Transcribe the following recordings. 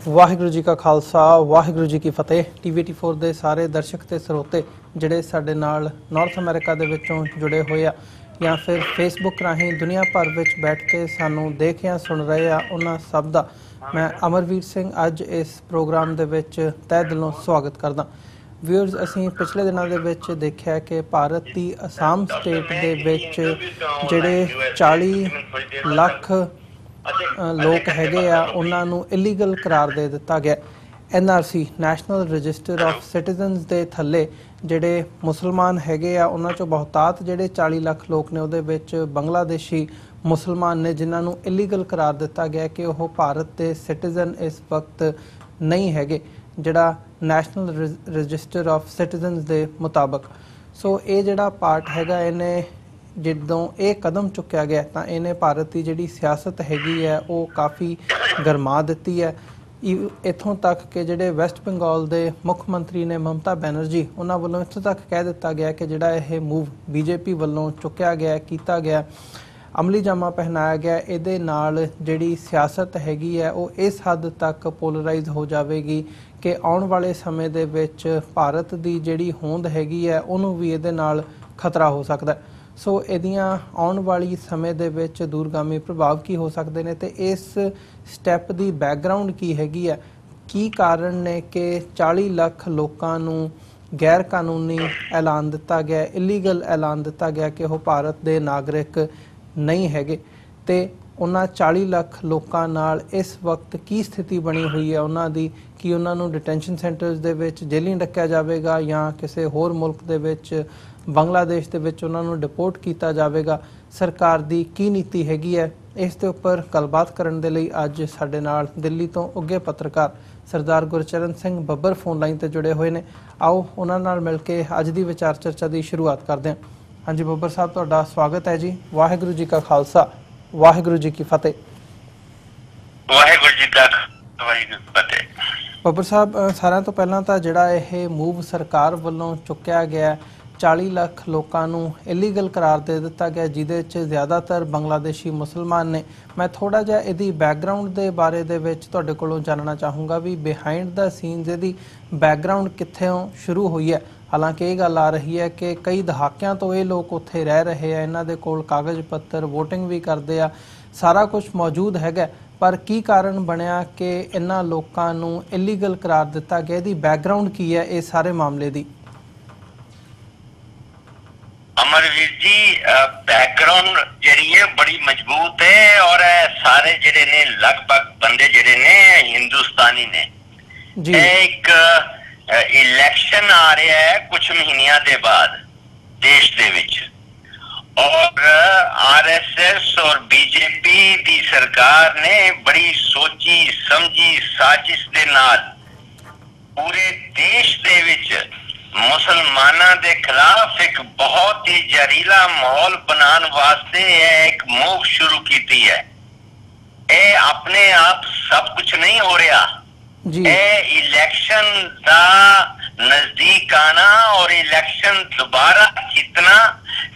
वाहिगुरू जी का खालसा वाहिगुरू जी की फतेह। TV84 ਦੇ ਸਾਰੇ ਦਰਸ਼ਕ ਤੇ ਸਰੋਤੇ ਜਿਹੜੇ ਸਾਡੇ ਨਾਲ ਨਾਰਥ ਅਮਰੀਕਾ ਦੇ ਵਿੱਚੋਂ ਜੁੜੇ ਹੋਏ ਆ ਜਾਂ ਫਿਰ ਫੇਸਬੁੱਕ ਰਾਹੀਂ ਦੁਨੀਆ ਭਰ ਵਿੱਚ ਬੈਠ ਕੇ ਸਾਨੂੰ ਦੇਖ ਜਾਂ ਸੁਣ ਰਹੇ ਆ, ਉਹਨਾਂ ਸਭ ਦਾ ਮੈਂ ਅਮਰਵੀਰ ਸਿੰਘ ਅੱਜ ਇਸ ਪ੍ਰੋਗਰਾਮ ਦੇ ਵਿੱਚ ਤਹਿ ਦਿਲੋਂ ਸਵਾਗਤ ਕਰਦਾ। ਵਿਊਅਰਸ, ਅਸੀਂ ਪਿਛਲੇ ਦਿਨਾਂ ਦੇ ਵਿੱਚ ਦੇਖਿਆ ਕਿ ਭਾਰਤ ਦੀ ਅਸਾਮ ਸਟੇਟ ਦੇ ਵਿੱਚ ਜਿਹੜੇ 40 ਲੱਖ ਲੋਕ ਹੈਗੇ ਆ ਉਹਨਾਂ ਨੂੰ ਇਲੀਗਲ करार दे दिता गया। NRC national register of citizens ਦੇ ਥੱਲੇ ਜਿਹੜੇ ਮੁਸਲਮਾਨ ਹੈਗੇ ਆ ਉਹਨਾਂ ਚੋਂ ਬਹੁਤਾਤ ਜਿਹੜੇ 40 ਲੱਖ ਲੋਕ ਨੇ ਉਹਦੇ ਵਿੱਚ ਬੰਗਲਾਦੇਸ਼ੀ ਮੁਸਲਮਾਨ ਨੇ ਜਿਨ੍ਹਾਂ ਨੂੰ ਇਲੀਗਲ करार ਦਿੱਤਾ ਗਿਆ ਕਿ ਉਹ ਭਾਰਤ ਦੇ ਸਿਟੀਜ਼ਨ ਇਸ ਵਕਤ ਨਹੀਂ ਹੈਗੇ ਜਿਹੜਾ ਨੈਸ਼ਨਲ ਰਜਿਸਟਰ ਆਫ ਸਿਟੀਜ਼ਨਸ ਦੇ ਮੁਤਾਬਕ। ਸੋ ਇਹ ਜਿਹੜਾ ਪਾਰਟ ਹੈਗਾ ਇਹਨੇ ਜਦੋਂ ਇਹ ਕਦਮ ਚੁੱਕਿਆ ਗਿਆ ਤਾਂ ਇਹਨੇ ਭਾਰਤ ਦੀ ਜਿਹੜੀ ਸਿਆਸਤ ਹੈਗੀ ਹੈ ਉਹ ਕਾਫੀ ਗਰਮਾ ਦਿੱਤੀ ਹੈ। ਇੱਥੋਂ ਤੱਕ ਕਿ ਜਿਹੜੇ ਵੈਸਟ ਬੰਗਾਲ ਦੇ ਮੁੱਖ ਮੰਤਰੀ ਨੇ ਮਮਤਾ ਬੈਨਰਜੀ ਉਹਨਾਂ ਵੱਲੋਂ ਇੱਥੋਂ ਤੱਕ ਕਹਿ ਦਿੱਤਾ ਗਿਆ ਕਿ ਜਿਹੜਾ ਇਹ ਮੂਵ BJP ਵੱਲੋਂ ਚੁੱਕਿਆ ਗਿਆ ਕੀਤਾ ਗਿਆ ਅਮਲੀ ਜਾਮਾ ਪਹਿਨਾਇਆ ਗਿਆ ਇਹਦੇ ਨਾਲ ਜਿਹੜੀ ਸਿਆਸਤ ਹੈਗੀ ਹੈ ਉਹ ਇਸ ਹੱਦ ਤੱਕ ਪੋਲਰਾਈਜ਼ ਹੋ ਜਾਵੇਗੀ ਕਿ ਆਉਣ ਵਾਲੇ ਸਮੇਂ ਦੇ ਵਿੱਚ ਭਾਰਤ ਦੀ ਜਿਹੜੀ ਹੋਂਦ ਹੈਗੀ ਹੈ ਉਹਨੂੰ ਵੀ ਇਹਦੇ ਨਾਲ ਖਤਰਾ ਹੋ ਸਕਦਾ। ਸੋ ਇਹਦੀਆਂ ਆਉਣ ਵਾਲੀ ਸਮੇਂ ਦੇ ਵਿੱਚ ਦੂਰਗਾਮੀ ਪ੍ਰਭਾਵ ਕੀ ਹੋ ਸਕਦੇ ਨੇ ਤੇ ਇਸ ਸਟੈਪ ਦੀ ਬੈਕਗਰਾਉਂਡ ਕੀ ਹੈਗੀ ਹੈ, ਕੀ ਕਾਰਨ ਨੇ ਕਿ 40 ਲੱਖ ਲੋਕਾਂ ਨੂੰ ਗੈਰ ਕਾਨੂੰਨੀ ਐਲਾਨ ਦਿੱਤਾ ਗਿਆ, ਇਲੀਗਲ ਐਲਾਨ ਦਿੱਤਾ ਗਿਆ ਕਿ ਉਹ ਭਾਰਤ ਦੇ ਨਾਗਰਿਕ ਨਹੀਂ ਹੈਗੇ ਤੇ ਉਹਨਾਂ 40 ਲੱਖ ਲੋਕਾਂ ਨਾਲ ਇਸ ਵਕਤ ਕੀ ਸਥਿਤੀ ਬਣੀ ਹੋਈ ਹੈ ਉਹਨਾਂ ਦੀ ਕਿ ਉਹਨਾਂ ਨੂੰ ਡਿਟੈਂਸ਼ਨ ਸੈਂਟਰਸ ਦੇ ਵਿੱਚ ਜੇਲ੍ਹਾਂ ਰੱਖਿਆ ਜਾਵੇਗਾ ਜਾਂ ਕਿਸੇ ਹੋਰ ਮੁਲਕ ਦੇ ਵਿੱਚ ਬੰਗਲਾਦੇਸ਼ ਦੇ ਵਿੱਚ ਉਹਨਾਂ ਨੂੰ ਡਿਪੋਰਟ ਕੀਤਾ ਜਾਵੇਗਾ। ਸਰਕਾਰ ਦੀ ਕੀ ਨੀਤੀ ਹੈਗੀ ਹੈ ਇਸ ਦੇ ਉੱਪਰ ਗੱਲਬਾਤ ਕਰਨ ਦੇ ਲਈ ਅੱਜ ਸਾਡੇ ਨਾਲ ਦਿੱਲੀ ਤੋਂ ਉੱਘੇ ਪੱਤਰਕਾਰ ਸਰਦਾਰ ਗੁਰਚਰਨ ਸਿੰਘ ਬੱਬਰ ਫੋਨ ਲਾਈਨ ਤੇ ਜੁੜੇ ਹੋਏ ਨੇ। ਆਓ ਉਹਨਾਂ ਨਾਲ ਮਿਲ ਕੇ ਅੱਜ ਦੀ ਵਿਚਾਰ ਚਰਚਾ ਦੀ ਸ਼ੁਰੂਆਤ ਕਰਦੇ ਹਾਂ। ਹਾਂਜੀ ਬੱਬਰ ਸਾਹਿਬ, ਤੁਹਾਡਾ ਸਵਾਗਤ ਹੈ ਜੀ। ਵਾਹਿਗੁਰੂ ਜੀ ਕਾ ਖਾਲਸਾ ਵਾਹਿਗੁਰੂ ਜੀ ਕੀ ਫਤਿਹ। ਵਾਹਿਗੁਰੂ ਜੀ ਦਾ ਵਾਹਿਗੁਰੂ ਫਤਿਹ। ਬੱਬਰ ਸਾਹਿਬ, ਸਾਰਿਆਂ ਤੋਂ ਪਹਿਲਾਂ ਤਾਂ ਜਿਹੜਾ ਇਹ ਮੂਵ ਸਰਕਾਰ ਵੱਲੋਂ ਚੁੱਕਿਆ ਗਿਆ 40 ਲੱਖ ਲੋਕਾਂ ਨੂੰ ਇਲੀਗਲ करार ਦੇ ਦਿੱਤਾ ਗਿਆ ਜਿਹਦੇ 'ਚ ਜ਼ਿਆਦਾਤਰ ਬੰਗਲਾਦੇਸ਼ੀ ਮੁਸਲਮਾਨ ਨੇ। ਮੈਂ ਥੋੜ੍ਹਾ ਜਿਹਾ ਇਹਦੀ ਬੈਕਗਰਾਉਂਡ ਦੇ ਬਾਰੇ ਦੇ ਵਿੱਚ ਤੁਹਾਡੇ ਕੋਲੋਂ ਜਾਣਨਾ ਚਾਹੂੰਗਾ ਵੀ ਬਿਹਾਈਂਡ ਦਾ ਸੀਨਸ ਇਹਦੀ ਬੈਕਗਰਾਉਂਡ ਕਿੱਥੋਂ ਸ਼ੁਰੂ ਹੋਈ ਹੈ। ਹਾਲਾਂਕਿ ਇਹ ਗੱਲ ਆ ਰਹੀ ਹੈ ਕਿ ਕਈ ਦਹਾਕਿਆਂ ਤੋਂ ਇਹ ਲੋਕ ਉੱਥੇ ਰਹਿ ਰਹੇ ਆ, ਇਹਨਾਂ ਦੇ ਕੋਲ ਕਾਗਜ਼ ਪੱਤਰ, ਵੋਟਿੰਗ ਵੀ ਕਰਦੇ ਆ, ਸਾਰਾ ਕੁਝ ਮੌਜੂਦ ਹੈਗਾ, ਪਰ ਕੀ ਕਾਰਨ ਬਣਿਆ ਕਿ ਇਹਨਾਂ ਲੋਕਾਂ ਨੂੰ ਇਲੀਗਲ करार ਦਿੱਤਾ ਗਿਆ? ਇਹਦੀ ਬੈਕਗਰਾਉਂਡ ਕੀ ਹੈ ਇਸ ਸਾਰੇ ਮਾਮਲੇ ਦੀ? अमरवीर जी, बैकग्राउंड ਜਿਹੜੀ ਹੈ ਬੜੀ ਮਜ਼ਬੂਤ ਹੈ ਔਰ ਸਾਰੇ ਜਿਹੜੇ ਨੇ ਲਗਭਗ ਬੰਦੇ ਜਿਹੜੇ ਨੇ ਹਿੰਦੁਸਤਾਨੀ ਨੇ ਜੀ। ਇੱਕ ਇਲੈਕਸ਼ਨ ਆ ਰਿਹਾ ਹੈ ਕੁਝ ਮਹੀਨਿਆਂ ਦੇ ਬਾਅਦ ਦੇਸ਼ ਦੇ ਵਿੱਚ ਔਰ RSS ਔਰ BJP ਦੀ ਸਰਕਾਰ ਨੇ ਬੜੀ ਸੋਚੀ ਸਮਝੀ ਸਾਜ਼ਿਸ਼ ਦੇ ਨਾਲ ਪੂਰੇ ਦੇਸ਼ ਦੇ ਵਿੱਚ ਮੁਸਲਮਾਨਾਂ ਦੇ ਖਿਲਾਫ ਇੱਕ ਬਹੁਤ ਹੀ ਜ਼ਹਿਰੀਲਾ ਮਾਹੌਲ ਬਣਾਉਣ ਵਾਸਤੇ ਇੱਕ ਮੂਵ ਸ਼ੁਰੂ ਕੀਤੀ ਹੈ। ਇਹ ਆਪਣੇ ਆਪ ਸਭ ਕੁਝ ਨਹੀਂ ਹੋ ਰਿਹਾ ਜੀ। ਇਹ ਇਲੈਕਸ਼ਨ ਦਾ ਨਜ਼ਦੀਕ ਆਣਾ ਔਰ ਇਲੈਕਸ਼ਨ ਦੁਬਾਰਾ ਜਿੱਤਣਾ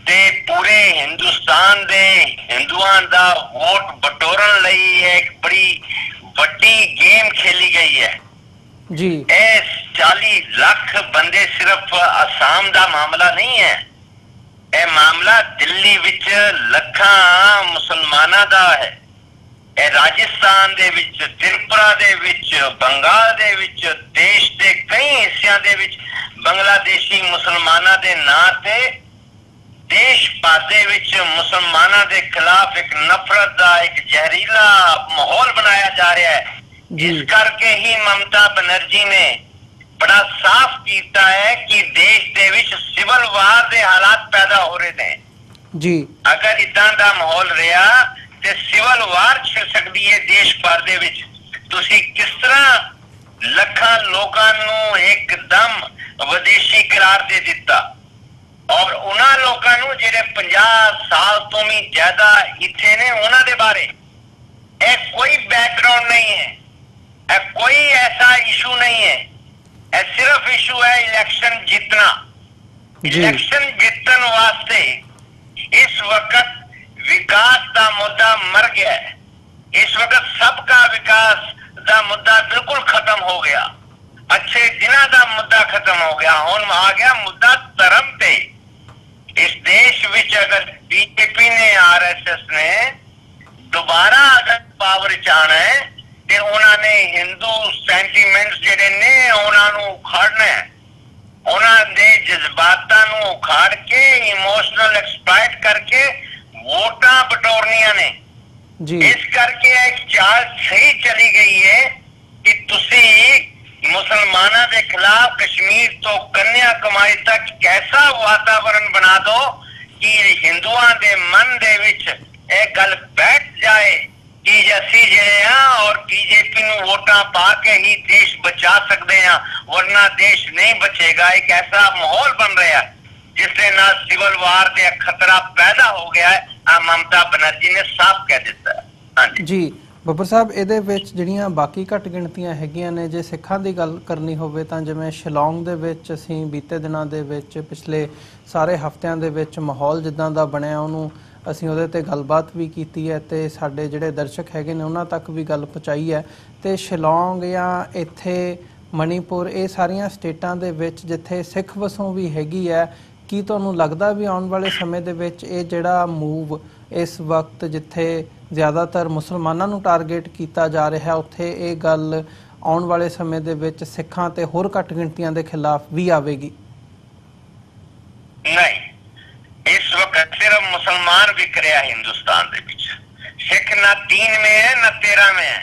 ਤੇ ਪੂਰੇ ਹਿੰਦੁਸਤਾਨ ਦੇ ਹਿੰਦੂਆਂ ਦਾ ਵੋਟ ਬਟੋਰਨ ਲਈ ਇੱਕ ਬੜੀ ਵੱਡੀ ਗੇਮ ਖੇਲੀ ਗਈ ਹੈ जी। 40 ਲੱਖ ਬੰਦੇ ਸਿਰਫ ਅਸਾਮ ਦਾ ਮਾਮਲਾ ਨਹੀਂ ਹੈ, ਇਹ ਮਾਮਲਾ ਦਿੱਲੀ ਵਿੱਚ ਲੱਖਾਂ ਮੁਸਲਮਾਨਾਂ ਦਾ ਹੈ। ਇਹ ਰਾਜਸਥਾਨ ਦੇ ਵਿੱਚ, ਤ੍ਰਿਪੁਰਾ ਦੇ ਵਿੱਚ, ਬੰਗਾਲ ਦੇ ਵਿੱਚ, ਦੇਸ਼ ਦੇ ਕਈ ਹਿੱਸਿਆਂ ਦੇ ਵਿੱਚ ਬੰਗਲਾਦੇਸ਼ੀ ਮੁਸਲਮਾਨਾਂ ਦੇ ਨਾਂ ਤੇ ਦੇਸ਼ ਭਰ ਦੇ ਵਿੱਚ ਮੁਸਲਮਾਨਾਂ ਦੇ ਖਿਲਾਫ ਇੱਕ ਨਫ਼ਰਤ ਦਾ ਇੱਕ ਜ਼ਹਿਰੀਲਾ ਮਾਹੌਲ ਬਣਾਇਆ ਜਾ ਰਿਹਾ ਹੈ। ਇਸ ਕਰਕੇ ਹੀ ਮਮਤਾ ਬੈਨਰਜੀ ਨੇ ਬੜਾ ਸਾਫ਼ ਕੀਤਾ ਹੈ ਕਿ ਦੇਸ਼ ਦੇ ਵਿੱਚ ਸਿਵਲ ਵਾਰ ਦੇ ਹਾਲਾਤ ਪੈਦਾ ਹੋ ਰਹੇ ਨੇ ਜੀ। ਅਗਰ ਇਦਾਂ ਦਾ ਮਾਹੌਲ ਰਿਹਾ ਤੇ ਸਿਵਲ ਵਾਰ ਛਿੜ ਸਕਦੀ ਹੈ ਦੇਸ਼ ਭਰ ਦੇ ਵਿੱਚ। ਤੁਸੀਂ ਕਿਸ ਤਰ੍ਹਾਂ ਲੱਖਾਂ ਲੋਕਾਂ ਨੂੰ ਇੱਕਦਮ ਵਿਦੇਸ਼ੀ करार ਦੇ ਦਿੱਤਾ ਔਰ ਉਹਨਾਂ ਲੋਕਾਂ ਨੂੰ ਜਿਹੜੇ 50 ਸਾਲ ਤੋਂ ਵੀ ਜ਼ਿਆਦਾ ਇੱਥੇ ਨੇ ਉਹਨਾਂ ਦੇ ਬਾਰੇ ਇਹ ਕੋਈ ਬੈਕਗਰਾਉਂਡ ਨਹੀਂ ਹੈ, कोई ऐसा इशू नहीं है, सिर्फ इशू है इलेक्शन जीतना। इलेक्शन जीतन वास्ते इस वक्त विकास का मुद्दा मर गया है। इस वक्त सबका विकास ਦਾ ਮੁੱਦਾ ਬਿਲਕੁਲ ਖਤਮ ਹੋ ਗਿਆ, ਅੱਛੇ ਦਿਨਾਂ ਦਾ ਮੁੱਦਾ ਖਤਮ ਹੋ ਗਿਆ। ਹੁਣ ਆ ਗਿਆ ਮੁੱਦਾ ਧਰਮ ਤੇ। ਇਸ ਦੇਸ਼ ਵਿੱਚ ਅਗਰ ਬੀਜੇਪੀ ਨੇ, ਆਰਐਸਐਸ ਨੇ ਦੁਬਾਰਾ ਅਗਰ ਪਾਵਰ ਚ ਆਣਾ ਹੈ ਤੇ ਉਹਨਾਂ ਨੇ ਹਿੰਦੂ ਸੈਂਟੀਮੈਂਟਸ ਜਿਹੜੇ ਨੇ ਉਹਨਾਂ ਨੂੰ ਉਖਾੜਨਾ ਹੈ, ਉਹਨਾਂ ਦੇ ਜਜ਼ਬਾਤਾਂ ਨੂੰ ਉਖਾੜ ਕੇ ਇਮੋਸ਼ਨਲ ਐਕਸਪਲॉइट ਕਰਕੇ ਵੋਟਾਂ ਬਟੋਰਨੀਆਂ ਨੇ ਜੀ। ਇਸ ਕਰਕੇ ਇੱਕ ਚਾਲ ਸਹੀ ਚਲੀ ਗਈ ਹੈ ਕਿ ਤੁਸੀਂ ਮੁਸਲਮਾਨਾਂ ਦੇ ਖਿਲਾਫ ਕਸ਼ਮੀਰ ਤੋਂ ਕੰਨਿਆ ਕੁਮਾਰੀ ਤੱਕ ਐਸਾ ਵਾਤਾਵਰਨ ਬਣਾ ਦੋ ਕਿ ਹਿੰਦੂਆਂ ਦੇ ਮਨ ਦੇ ਵਿੱਚ ਇਹ ਗੱਲ ਬੈਠ ਜਾਏ ਕਿ ਅਸੀਂ ਜਿਹੜੇ ਆ ਔਰ ਬੀਜੇਪੀ ਨੂੰ ਵੋਟਾਂ ਪਾ ਕੇ ਹੀ ਦੇਸ਼ ਬਚਾ ਸਕਦੇ ਆ, ਵਰਨਾ ਦੇਸ਼ ਨਹੀਂ ਬਚੇਗਾ। ਇੱਕ ਐਸਾ ਮਾਹੌਲ ਬਣ ਰਿਹਾ ਜਿਸ ਦੇ ਨਾਲ ਸਿਵਲ ਵਾਰ ਦੇ ਖਤਰਾ ਪੈਦਾ ਹੋ ਗਿਆ ਹੈ। ਆ ਮਮਤਾ ਬਨਰਜੀ ਨੇ ਸਾਫ਼ ਕਹਿ ਦਿੱਤਾ ਹੈ। ਹਾਂਜੀ ਜੀ ਬੱਬਰ ਸਾਹਿਬ, ਇਹਦੇ ਵਿੱਚ ਜਿਹੜੀਆਂ ਬਾਕੀ ਘੱਟ ਗਿਣਤੀਆਂ ਹੈਗੀਆਂ ਨੇ, ਜੇ ਸਿੱਖਾਂ ਦੀ ਗੱਲ ਕਰਨੀ ਹੋਵੇ ਤਾਂ ਜਿਵੇਂ ਸ਼ਿਲੌਂਗ ਦੇ ਵਿੱਚ ਅਸੀਂ ਬੀਤੇ ਦਿਨਾਂ ਦੇ ਵਿੱਚ ਪਿਛਲੇ ਸਾਰੇ ਹਫ਼ਤਿਆਂ ਦੇ ਵਿੱਚ ਮਾਹੌਲ ਜਿੱਦਾਂ ਦਾ ਬਣਿਆ ਉਹਨੂੰ ਅਸੀਂ ਉਹਦੇ ਤੇ ਗੱਲਬਾਤ ਵੀ ਕੀਤੀ ਹੈ ਤੇ ਸਾਡੇ ਜਿਹੜੇ ਦਰਸ਼ਕ ਹੈਗੇ ਨੇ ਉਹਨਾਂ ਤੱਕ ਵੀ ਗੱਲ ਪਹੁੰਚਾਈ ਹੈ। ਤੇ ਸ਼ਿਲੌਂਗ ਜਾਂ ਇੱਥੇ ਮਣੀਪੁਰ, ਇਹ ਸਾਰੀਆਂ ਸਟੇਟਾਂ ਦੇ ਵਿੱਚ ਜਿੱਥੇ ਸਿੱਖ ਵਸੋਂ ਵੀ ਹੈਗੀ ਹੈ, ਕੀ ਤੁਹਾਨੂੰ ਲੱਗਦਾ ਵੀ ਆਉਣ ਵਾਲੇ ਸਮੇਂ ਦੇ ਵਿੱਚ ਇਹ ਜਿਹੜਾ ਮੂਵ ਇਸ ਵਕਤ ਜਿੱਥੇ ਜ਼ਿਆਦਾਤਰ ਮੁਸਲਮਾਨਾਂ ਨੂੰ ਟਾਰਗੇਟ ਕੀਤਾ ਜਾ ਰਿਹਾ ਉੱਥੇ ਇਹ ਗੱਲ ਆਉਣ ਵਾਲੇ ਸਮੇਂ ਦੇ ਵਿੱਚ ਸਿੱਖਾਂ ਤੇ ਹੋਰ ਘੱਟ ਗਿਣਤੀਆਂ ਦੇ ਖਿਲਾਫ ਵੀ ਆਵੇਗੀ? ਨਹੀਂ, इस वक्त सिर्फ मुसलमान बिक रहा है हिंदुस्तान दे विच। सिख ना 3 में है ना 13 में है।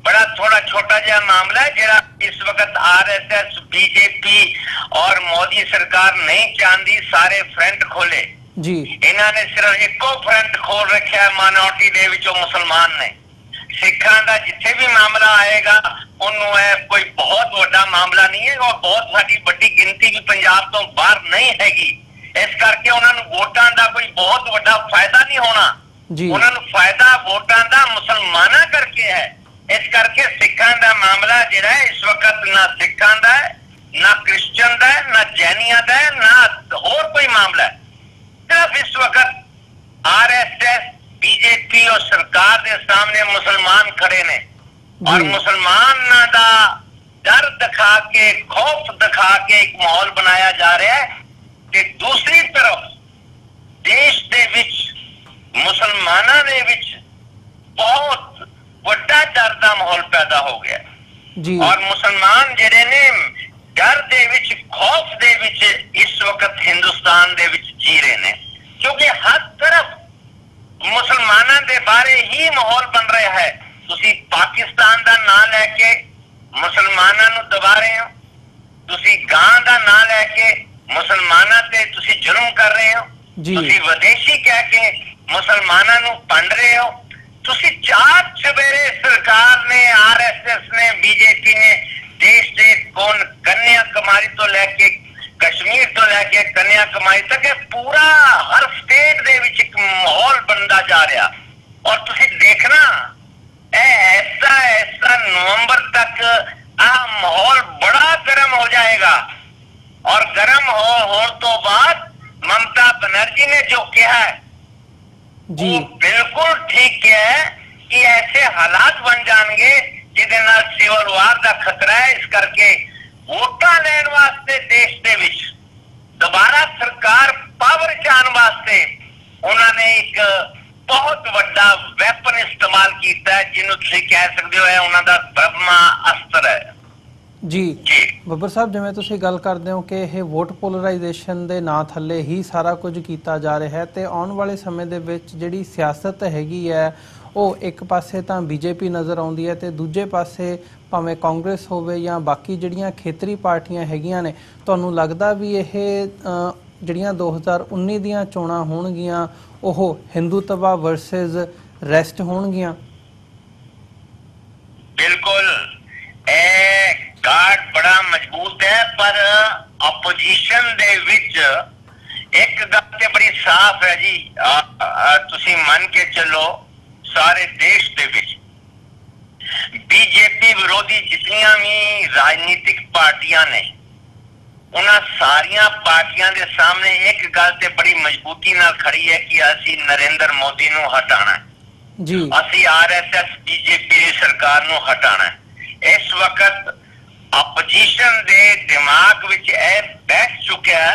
बड़ा थोड़ा छोटा जहा मामला है जरा इस वक्त आरएसएस, बीजेपी और मोदी सरकार नहीं चाहती सारे फ्रंट खोले जी। इन्होंने सिर्फ एको फ्रंट खोल रखा है माइनॉरिटी दे विचों मुसलमान ने। सिखां दा जिथे भी मामला आएगा उन्होंने कोई बहुत बड़ा मामला नहीं है और बहुत सारी बड़ी गिनती भी पंजाब तो बाहर नहीं हैगी। इस करके उन्होंने वोटां दा कोई बहुत बड़ा फायदा नहीं होना जी। उन्होंने फायदा वोटां दा मुसलमाना करके है। इस करके सिखां दा मामला जिहड़ा है इस वक्त ना सिखां दा है, ना क्रिश्चियन दा है, ना जैनियां दा है, ना और कोई मामला है। सिर्फ इस वक्त आरएसएस, बीजेपी और सरकार के सामने मुसलमान खड़े ने और मुसलमान दा डर दिखा के, खौफ दिखा के एक माहौल बनाया जा रहा है कि दूसरी तरफ देश दे विच मुसलमाना दे विच बहुत बड़ा डर का माहौल पैदा हो गया जी। और मुसलमान जिहड़े ने डर दे विच, खौफ दे विच इस वक्त हिंदुस्तान दे विच जी रहे ने, क्योंकि हर तरफ मुसलमाना दे बारे ही माहौल बन रहा है। तुसी पाकिस्तान का नाम लैके मुसलमाना नूं दबा रहे हो, तुसी गां का नाम लैके मुसलमाना ते तुसी जुर्म कर रहे हो, तुसी विदेशी कह के मुसलमाना नूं पंड रहे हो। तुसी चार चबेरे सरकार ने, आरएसएस ने, बीजेपी ने देश के कोन कन्याकुमारी तो लेके कश्मीर तो लेके कन्याकुमारी तक पूरा हर स्टेट दे विच एक माहौल बनता जा रहा। और तुसी देखना ऐसा ऐसा नवंबर तक आ माहौल बड़ा गर्म हो जाएगा और गर्म हो तो बाद ममता बनर्जी ने जो कहा है जी, वो बिल्कुल ठीक किया है कि ऐसे हालात बन जाएंगे जिहदे नाल सिविल वार का खतरा है। इस करके वोटां लैण वास्ते देश दे विच दोबारा सरकार पावर च आउण वास्ते उन्होंने एक बहुत बड़ा वैपन इस्तेमाल किया है, जिन्हों तुसीं कह सकते हो उन्हां दा ब्रह्मा अस्त्र है जी। ਬੱਬਰ ਸਾਹਿਬ, ਜਿਵੇਂ ਤੁਸੀਂ ਗੱਲ ਕਰਦੇ ਹੋ ਕਿ ਇਹ ਵੋਟ ਪੋਲਰਾਈਜੇਸ਼ਨ ਦੇ ਨਾਂ ਥੱਲੇ ਹੀ ਸਾਰਾ ਕੁਝ ਕੀਤਾ ਜਾ ਰਿਹਾ ਹੈ ਤੇ ਆਉਣ ਵਾਲੇ ਸਮੇਂ ਦੇ ਵਿੱਚ ਜਿਹੜੀ ਸਿਆਸਤ ਹੈਗੀ ਹੈ ਉਹ ਇੱਕ ਪਾਸੇ ਤਾਂ ਬੀਜੇਪੀ ਨਜ਼ਰ ਆਉਂਦੀ ਹੈ ਤੇ ਦੂਜੇ ਪਾਸੇ ਭਾਵੇਂ ਕਾਂਗਰਸ ਹੋਵੇ ਜਾਂ ਬਾਕੀ ਜਿਹੜੀਆਂ ਖੇਤਰੀ ਪਾਰਟੀਆਂ ਹੈਗੀਆਂ ਨੇ, ਤੁਹਾਨੂੰ ਲੱਗਦਾ ਵੀ ਇਹ ਜਿਹੜੀਆਂ 2019 ਦੀਆਂ ਚੋਣਾਂ ਹੋਣਗੀਆਂ ਉਹ ਹਿੰਦੂਤਵਾ ਵਰਸਸ ਰੈਸਟ ਹੋਣਗੀਆਂ? ਬਿਲਕੁਲ गार्ड बड़ा मजबूत है, पर अपोजिशन दे विच एक गल ते बड़ी साफ है जी। तुसी मन के चलो सारे देश दे विच बीजेपी विरोधी जितनियां भी राजनीतिक पार्टियां ने उन्हां सारियां पार्टियां दे सामने एक गल ते बड़ी मजबूती नाल खड़ी है कि असी नरेंद्र मोदी नूं हटाना जी, असी आरएसएस बीजेपी दी सरकार नूं हटाना है। इस वक्त अपोजिशन दे दिमाग विच यह बैठ चुका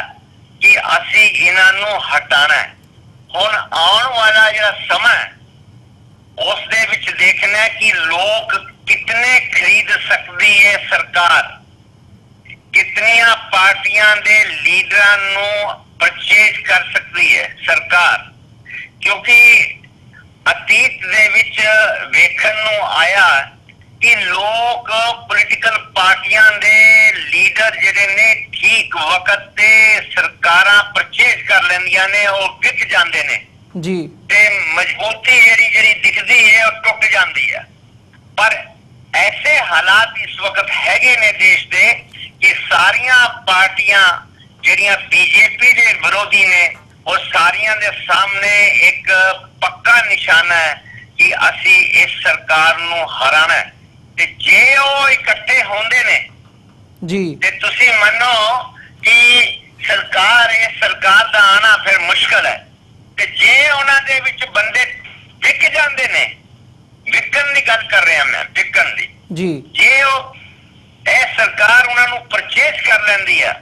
कि असी इन्हां नूं हटाना है। हुण आउण वाला जिहड़ा समा है उस दे विच देखना है कि लोग कितने खरीद सकती है सरकार, कितनियां पार्टियां दे लीडरां नूं परचेज कर सकती है सरकार। क्योंकि अतीत दे विच वेखण नूं आया कि लोग पोलिटिकल पार्टियां दे लीडर जिहड़े ने ठीक वक्त ते सरकारां परचेज कर लैंदियां ने, वो विक जांदे ने जी, ते मजबूती जिहड़ी दिखदी है वो टुट जांदी है। पर ऐसे हालात इस वक्त हैगे ने देश दे कि सारियां पार्टियां जिहड़ियां बीजेपी दे विरोधी ने और सारियां दे सामने एक पक्का निशाना है कि असी इस सरकार नूं हराना है। ते जे वो इकट्ठे होंदे ने जी, ते तुसी मनो कि इस सरकार दा आना फिर मुश्किल है। ते जे उन्हां दे विच बंदे विक जांदे ने, विकन दी गल कर रहा मैं, विकन दी जी, जे सरकार उन्होंने परचेज कर लेंदी है,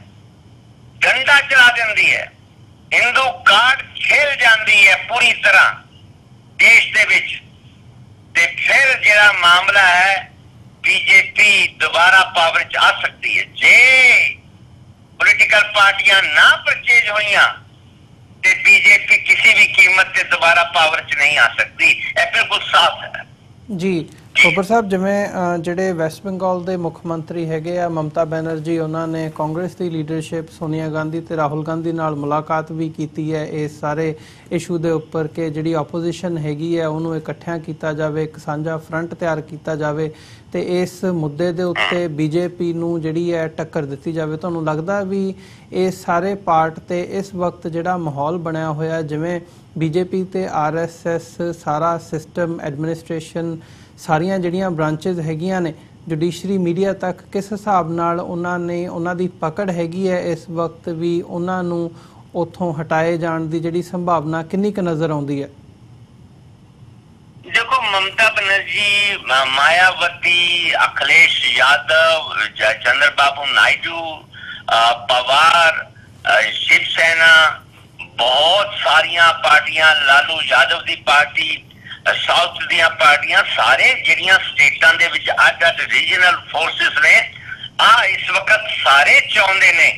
डंडा चला देंदी है, हिंदू कार्ड खेल जाती है पूरी तरह देश दे विच, ते फिर जिहड़ा मामला है बीजेपी दोबारा पावर च आ सकती है। जे पोलिटिकल पार्टियां ना परचेज होइयां ते बीजेपी किसी भी कीमत से दोबारा पावर च नहीं आ सकती। यह बिल्कुल साफ है जी। ਖੋਬਰ ਸਾਹਿਬ, ਜਿਵੇਂ ਜਿਹੜੇ ਵੈਸਟ ਬੰਗਾਲ ਦੇ ਮੁੱਖ ਮੰਤਰੀ ਹੈਗੇ ਆ ਮਮਤਾ ਬੈਨਰਜੀ, ਉਹਨਾਂ ਨੇ ਕਾਂਗਰਸ ਦੀ ਲੀਡਰਸ਼ਿਪ ਸੋਨੀਆ ਗਾਂਧੀ ਤੇ ਰਾਹੁਲ ਗਾਂਧੀ ਨਾਲ ਮੁਲਾਕਾਤ ਵੀ ਕੀਤੀ ਹੈ ਇਸ ਸਾਰੇ ਇਸ਼ੂ ਦੇ ਉੱਪਰ ਕਿ ਜਿਹੜੀ ਆਪੋਜੀਸ਼ਨ ਹੈਗੀ ਹੈ ਉਹਨੂੰ ਇਕੱਠਿਆਂ ਕੀਤਾ ਜਾਵੇ, ਇੱਕ ਸਾਂਝਾ ਫਰੰਟ ਤਿਆਰ ਕੀਤਾ ਜਾਵੇ ਤੇ ਇਸ ਮੁੱਦੇ ਦੇ ਉੱਤੇ ਬੀਜੇਪੀ ਨੂੰ ਜਿਹੜੀ ਹੈ ਟੱਕਰ ਦਿੱਤੀ ਜਾਵੇ। ਤੁਹਾਨੂੰ ਲੱਗਦਾ ਵੀ ਇਹ ਸਾਰੇ ਪਾਰਟ ਤੇ ਇਸ ਵਕਤ ਜਿਹੜਾ ਮਾਹੌਲ ਬਣਿਆ ਹੋਇਆ, ਜਿਵੇਂ ਬੀਜੇਪੀ ਤੇ ਆਰਐਸਐਸ ਸਾਰਾ ਸਿਸਟਮ, ਐਡਮਿਨਿਸਟ੍ਰੇਸ਼ਨ, ਸਾਰੀਆਂ ਜਿਹੜੀਆਂ ਬ੍ਰਾਂਚਿਸ ਹੈਗੀਆਂ ਨੇ, ਜੁਡੀਸ਼ਰੀ, ਮੀਡੀਆ ਤੱਕ, ਕਿਸ ਹਿਸਾਬ ਨਾਲ ਉਹਨਾਂ ਦੀ ਪਕੜ ਹੈਗੀ ਹੈ ਇਸ ਵਕਤ ਵੀ ਉਹਨਾਂ ਨੂੰ ਉੱਥੋਂ ਹਟਾਏ ਜਾਣ ਦੀ ਜਿਹੜੀ ਸੰਭਾਵਨਾ ਕਿੰਨੀ ਕੁ ਨਜ਼ਰ ਆਉਂਦੀ ਹੈ? देखो, ममता बनर्जी, मायावती, अखिलेश यादव, चंद्रबाबू नायडू, पवार, शिवसेना, बहुत सारिया पार्टियां, लालू यादव की पार्टी, साउथ दियां पार्टियां, सारे जिहड़ियां स्टेटां दे विच अड-अड रीजनल फोर्सेस ने, इस वक्त सारे चाहुंदे ने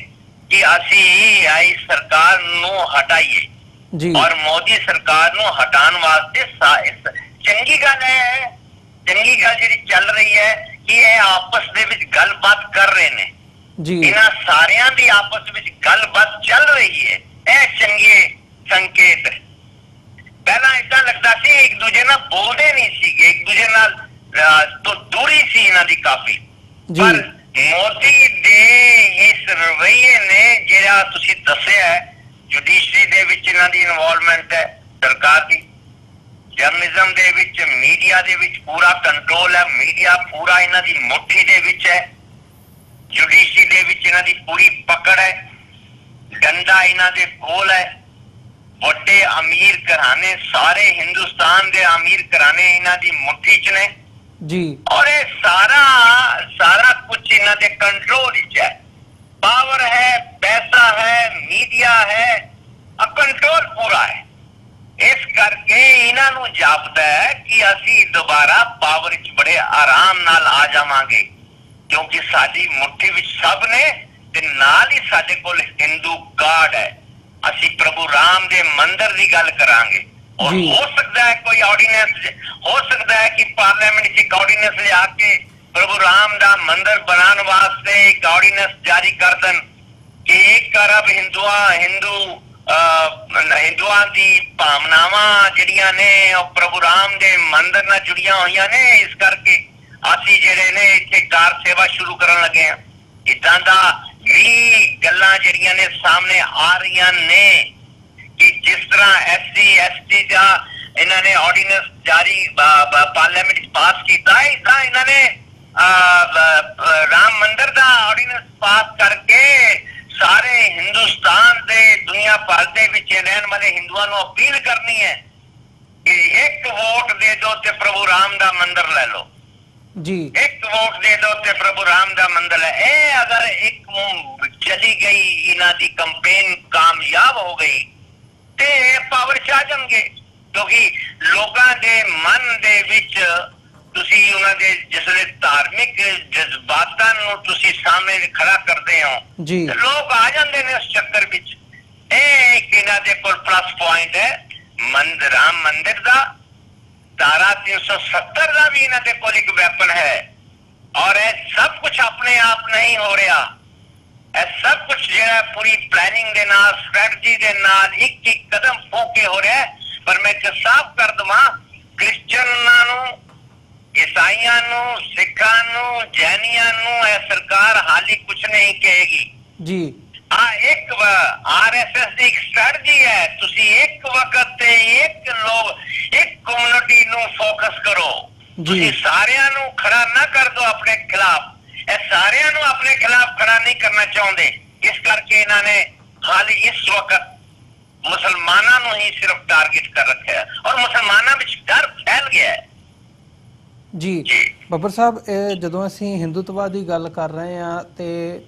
कि असी आई सरकार नूं हटाइए जी। और मोदी सरकार नूं हटाउण वास्ते चंगी गल है, चंगी गल जिहड़ी चल रही है कि यह आपस दे विच गलबात कर रहे ने जी। इन्हां सारियां दी आपस विच गलबात चल रही है, यह चंगे संकेत। पहला इदां लगदा सी एक दूजे नाल बोलदे नहीं सीगे, एक दूजे नाल तो दूरी सी इन्हां दी काफी, पर मोदी दे इस रवैये ने जिहड़ा तुसीं दस्सिआ है, जुडिशरी दे विच इन्हां दी इन्वॉल्वमेंट है, सरकार दी जर्नलिज्म दे विच, मीडिया दे विच पूरा कंट्रोल है, मीडिया पूरा इन्हां दी मुट्ठी दे विच है, जुडिशरी दे विच इन्हां दी पूरी पकड़ है, डंडा इन्हां दे कोल है, वड्डे अमीर घराने, सारे हिंदुस्तान दे अमीर घराने इन्हां दी मुट्ठी च ने जी। और ये सारा कुछ इन्हां दे कंट्रोल विच है, पावर है, पैसा है, मीडिया है, कंट्रोल पूरा है। इस करके इन्हां नूं जापदा है कि असी दोबारा पावर च बड़े आराम नाल आ जावांगे, क्योंकि साडी मुट्ठी विच सब ने ते नाल ही साडे कोल हिंदू कार्ड है। असी प्रभु राम दे मंदिर की गल करांगे, और हो सकता है कोई ऑर्डिनेंस, हो सकता है कि पार्लियामेंट च एक ऑर्डिनेंस लिया के प्रभु राम दा मंदिर बनाने वास्ते एक ऑर्डिनेंस जारी कर देन कि 1 अरब हिंदुआं दी भावनावां जिहड़ियां ने प्रभु राम दे मंदिर नाल जुड़ियां होईयां ने, इस करके असी जिहड़े ने इत्थे कार सेवा शुरू करन लगे हां। इदां दा भी गल्लां जिहड़ियां ने सामने आ रहीआं ने कि जिस तरह SC ST दा इन्हां ने ऑर्डिनेंस जारी पार्लियामेंट पास कीता है, इदां इन्हां ने राम मंदिर दा ऑर्डिनेंस पास करके सारे हिंदुस्तान दे दुनिया भर दे विच रहने वाले हिंदुआं नूं अपील करनी है कि 1 वोट दे दो ते प्रभु राम दा मंदिर ले लो। जी एक वोट दे दो ते प्रभु राम दा मंदिर है। ए अगर एक चली गई इन्हां दी कंपेन कामयाब हो गई ते पावर च आ जाएंगे, क्योंकि लोगों के मन दे विच तुसी उन्हां दे जिसले धार्मिक जज्बातां नूं तुसी सामने खड़ा करते हो जी ते लोग आ जाते हैं उस चक्कर विच। एक इन्हां दे कोल प्लस पॉइंट है राम मंदिर दा, धारा 370 का भी इन्हां दे कोल एक वैपन है। और ये सब कुछ अपने आप नहीं हो रहा, ये सब कुछ जो है पूरी प्लानिंग दे नाल स्ट्रैटेजी दे नाल एक एक कदम फूक के हो रहा है। पर मैं एक साफ कर दवां, क्रिश्चियनां नूं, ईसाइयां नूं, सिखां नूं, जैनियां नूं ये सरकार हाली कुछ नहीं कहेगी जी। एक आरएसएस की एक स्ट्रैटेजी है, तुसी एक वक्त ते एक लोग एक कम्युनिटी नु फोकस करो, तुसी सारियां नु खड़ा ना कर दो अपने खिलाफ। ये सारियां नु अपने खिलाफ खड़ा नहीं करना चाहते, इस करके इन्होंने हाली इस वक्त मुसलमानों नु ही सिर्फ टारगेट कर रखा है और मुसलमानों में डर फैल गया है जी। ਬੱਬਰ ਸਾਹਿਬ, ਜਦੋਂ ਅਸੀਂ ਹਿੰਦੂਤਵਾ ਦੀ ਗੱਲ ਕਰ ਰਹੇ ਹਾਂ ਤੇ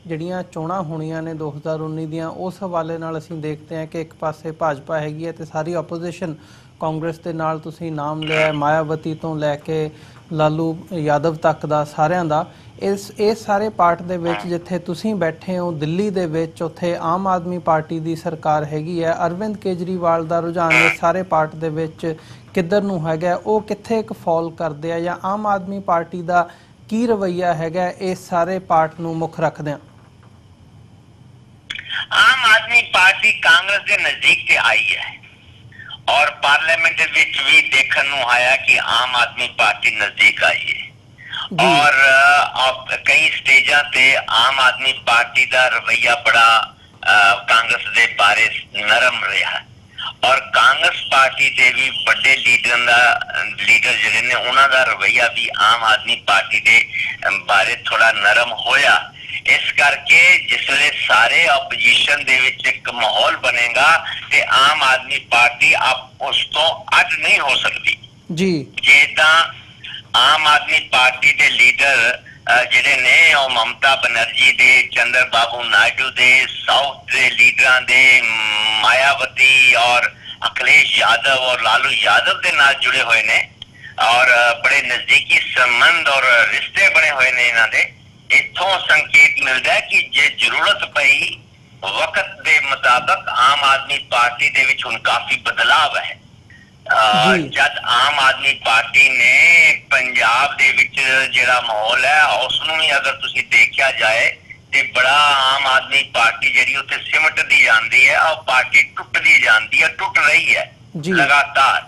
ਜਿਹੜੀਆਂ ਚੋਣਾਂ ਹੋਣੀਆਂ ਨੇ 2019 ਦੀਆਂ, ਉਸ ਹਵਾਲੇ ਨਾਲ ਅਸੀਂ ਦੇਖਦੇ ਹਾਂ ਕਿ ਇੱਕ ਪਾਸੇ ਭਾਜਪਾ ਹੈਗੀ ਹੈ ਤੇ ਸਾਰੀ ਆਪੋਜੀਸ਼ਨ ਕਾਂਗਰਸ ਦੇ ਨਾਲ ਤੁਸੀਂ ਨਾਮ ਲਿਆ, ਮਾਇਆਵਤੀ ਤੋਂ ਲੈ ਕੇ ਲਾਲੂ ਯਾਦਵ ਤੱਕ ਦਾ ਸਾਰਿਆਂ ਦਾ। ਇਸ ਸਾਰੇ ਪਾਰਟ ਦੇ ਵਿੱਚ ਜਿੱਥੇ ਤੁਸੀਂ ਬੈਠੇ ਹੋ ਦਿੱਲੀ ਦੇ ਵਿੱਚ, ਉੱਥੇ ਆਮ ਆਦਮੀ ਪਾਰਟੀ ਦੀ ਸਰਕਾਰ ਹੈਗੀ ਹੈ। ਅਰਵਿੰਦ ਕੇਜਰੀਵਾਲ ਦਾ ਰੁਝਾਨ ਇਸ ਸਾਰੇ ਪਾਰਟ ਦੇ ਵਿੱਚ ਕਿੱਧਰ ਨੂੰ ਹੈਗਾ, ਉਹ ਕਿੱਥੇ ਇੱਕ ਫਾਲ ਕਰਦੇ ਆ, ਜਾਂ ਆਮ ਆਦਮੀ ਪਾਰਟੀ ਦਾ ਕੀ ਰਵੱਈਆ ਹੈਗਾ ਇਸ ਸਾਰੇ ਪਾਰਟ ਨੂੰ ਮੁੱਖ ਰੱਖਦਿਆਂ? ਆਮ ਆਦਮੀ ਪਾਰਟੀ ਕਾਂਗਰਸ ਦੇ ਨਜ਼ਦੀਕ ਤੇ ਆਈ ਹੈ और पार्लियामेंट विच भी देखने ਨੂੰ आया कि आम आदमी पार्टी नजदीक आई है। और अब कई स्टेजा ते आम आदमी पार्टी का रवैया बड़ा कांग्रेस दे बारे नरम रहा और कांग्रेस पार्टी दे भी बड़े लीडर जिहड़े ने उन्हां दा रवैया भी आम आदमी पार्टी दे बारे थोड़ा नरम होया। इस करके जिसले सारे ओपोजिशन दे विच एक माहौल बनेगा ते आम आदमी पार्टी अब उस तो अड नहीं हो सकती जी। जे तां आम आदमी पार्टी दे लीडर जिहड़े ने ओ ममता बनर्जी दे, चंद्र बाबू नायडू दे, साउथ दे लीडरां दे, मायावती और अखिलेश यादव और लालू यादव दे नाल जुड़े हुए ने और बड़े नजदीकी संबंध और रिश्ते बने हुए ने इन्हां दे। इथों संकेत मिलता है कि जे जरूरत पई वक्त दे मुताबिक आम आदमी पार्टी दे विच हुण काफी बदलाव है। जब आम आदमी पार्टी ने पंजाब दे विच जिहड़ा माहौल है उसनूं भी अगर तुसीं देखिया जाए ते बड़ा आम आदमी पार्टी जिहड़ी उत्थे सिमटदी जांदी है और पार्टी टुटदी जांदी है, टुट रही है लगातार।